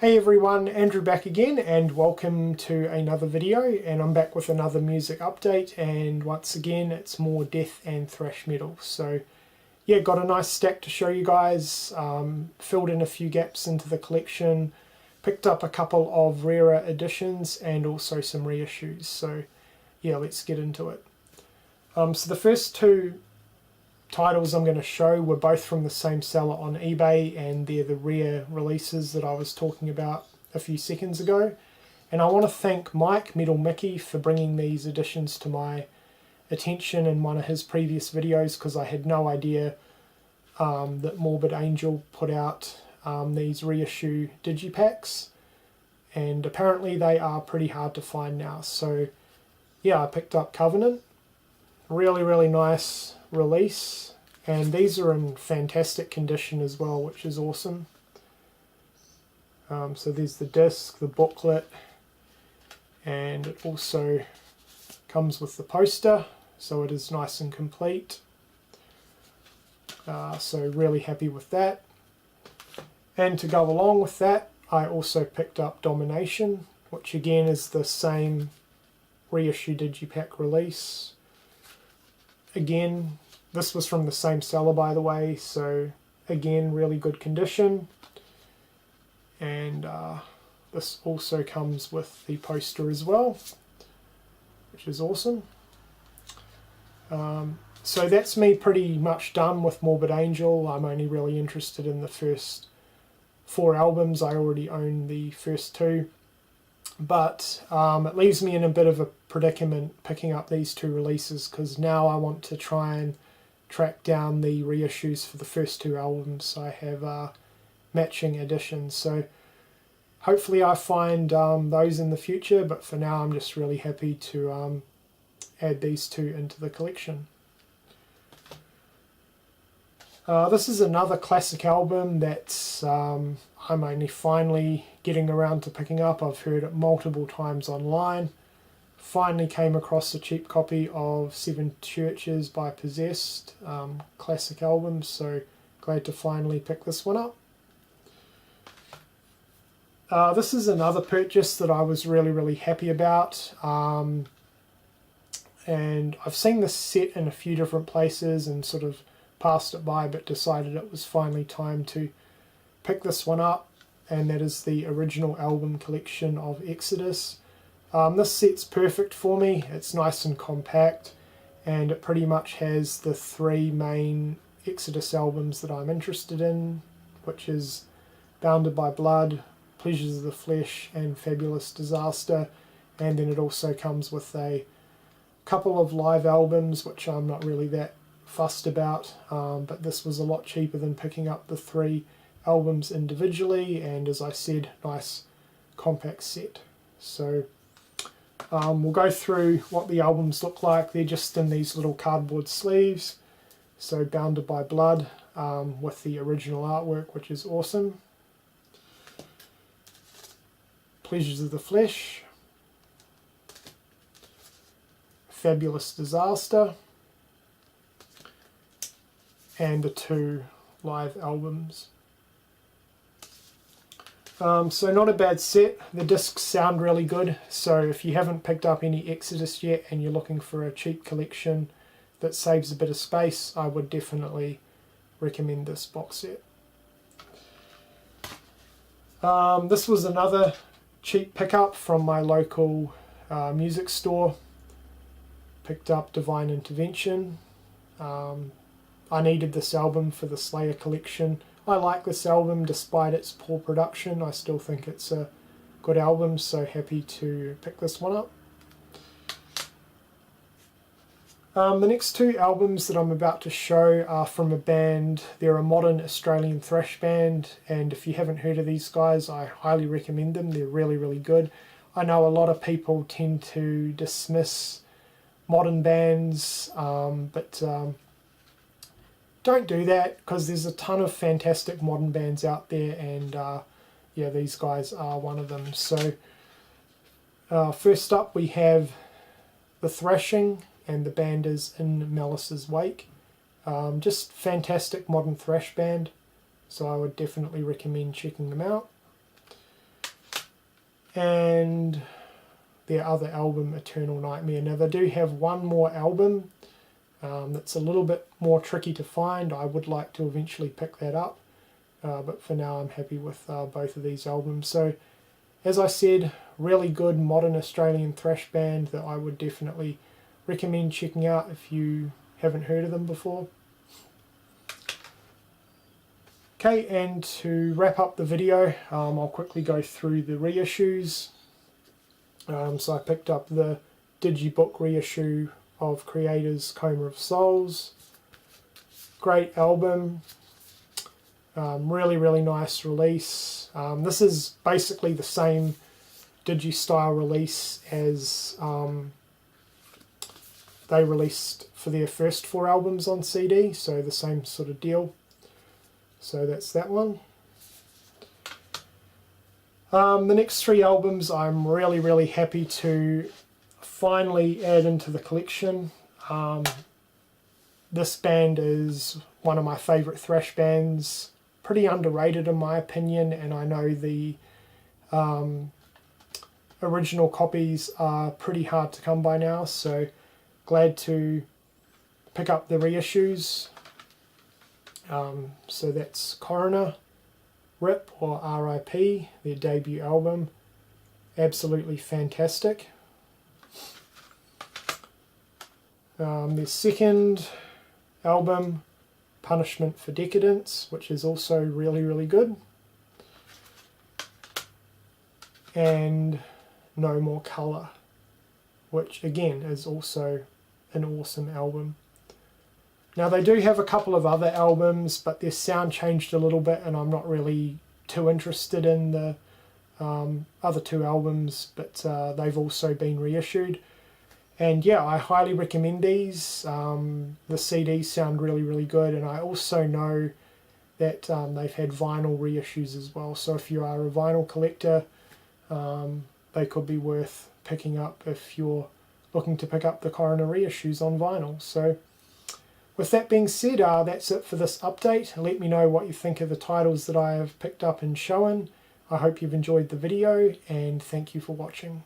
Hey everyone, Andrew back again and welcome to another video, and I'm back with another music update, and once again it's more death and thrash metal. So yeah, got a nice stack to show you guys, filled in a few gaps into the collection, picked up a couple of rarer editions and also some reissues. So yeah, let's get into it. So the first two titles I'm going to show were both from the same seller on eBay, and they're the rare releases that I was talking about a few seconds ago. And I want to thank Mike Metal Mickey for bringing these editions to my attention in one of his previous videos, because I had no idea that Morbid Angel put out these reissue digipacks, and apparently they are pretty hard to find now. So yeah, I picked up Covenant. Really nice release, and these are in fantastic condition as well, which is awesome. So there's the disc, the booklet, and it also comes with the poster, so it is nice and complete. So really happy with that. And to go along with that, I also picked up Domination, which again is the same reissue digipack release. Again, this was from the same seller, by the way, so again, really good condition. And this also comes with the poster as well, which is awesome. So that's me pretty much done with Morbid Angel. I'm only really interested in the first 4 albums. I already own the first 2. But it leaves me in a bit of a predicament picking up these 2 releases, because now I want to try and track down the reissues for the first 2 albums. So I have matching editions, so hopefully I find those in the future, but for now I'm just really happy to add these 2 into the collection. This is another classic album that's I'm only finally getting around to picking up. I've heard it multiple times online. Finally came across a cheap copy of Seven Churches by Possessed, classic album, so glad to finally pick this one up. This is another purchase that I was really happy about, and I've seen this set in a few different places and sort of passed it by, but decided it was finally time to pick this one up, and that is the original album collection of Exodus. This set's perfect for me. It's nice and compact, and it pretty much has the 3 main Exodus albums that I'm interested in, which is Bounded by Blood, Pleasures of the Flesh, and Fabulous Disaster. And then it also comes with a couple of live albums, which I'm not really that fussed about, but this was a lot cheaper than picking up the 3 albums individually, and as I said, nice compact set. So we'll go through what the albums look like. They're just in these little cardboard sleeves. So Bounded by Blood with the original artwork, which is awesome. Pleasures of the Flesh, Fabulous Disaster, and the 2 live albums. So not a bad set. The discs sound really good, so if you haven't picked up any Exodus yet and you're looking for a cheap collection that saves a bit of space, I would definitely recommend this box set. This was another cheap pickup from my local music store. Picked up Divine Intervention. I needed this album for the Slayer collection. I like this album despite its poor production. I still think it's a good album, so happy to pick this one up. The next 2 albums that I'm about to show are from a band. They're a modern Australian thrash band, and if you haven't heard of these guys, I highly recommend them. They're really good. I know a lot of people tend to dismiss modern bands, but don't do that, because there's a ton of fantastic modern bands out there, and yeah, these guys are one of them. So first up we have The Thrashing, and the band is In Malice's Wake. Just fantastic modern thrash band, so I would definitely recommend checking them out. and their other album, Eternal Nightmare. Now they do have one more album that's a little bit more tricky to find. I would like to eventually pick that up, but for now I'm happy with both of these albums. So as I said, really good modern Australian thrash band that I would definitely recommend checking out if you haven't heard of them before. Okay, and to wrap up the video, I'll quickly go through the reissues. So I picked up the Digibook reissue of Creator's Coma of Souls. Great album, really nice release. This is basically the same Digi-style release as they released for their first 4 albums on CD, so the same sort of deal. So that's that one. The next 3 albums I'm really happy to finally add into the collection. This band is one of my favourite thrash bands, pretty underrated in my opinion, and I know the original copies are pretty hard to come by now, so glad to pick up the reissues. So that's Coroner, R.I.P or R.I.P, their debut album. Absolutely fantastic. Their second album, Punishment for Decadence, which is also really good. And No More Colour, which again is also an awesome album. Now they do have a couple of other albums, but their sound changed a little bit and I'm not really too interested in the other 2 albums, but they've also been reissued. And yeah, I highly recommend these. The CDs sound really good, and I also know that they've had vinyl reissues as well. So if you are a vinyl collector, they could be worth picking up if you're looking to pick up the Coroner reissues on vinyl. So with that being said, that's it for this update. Let me know what you think of the titles that I have picked up and shown. I hope you've enjoyed the video, and thank you for watching.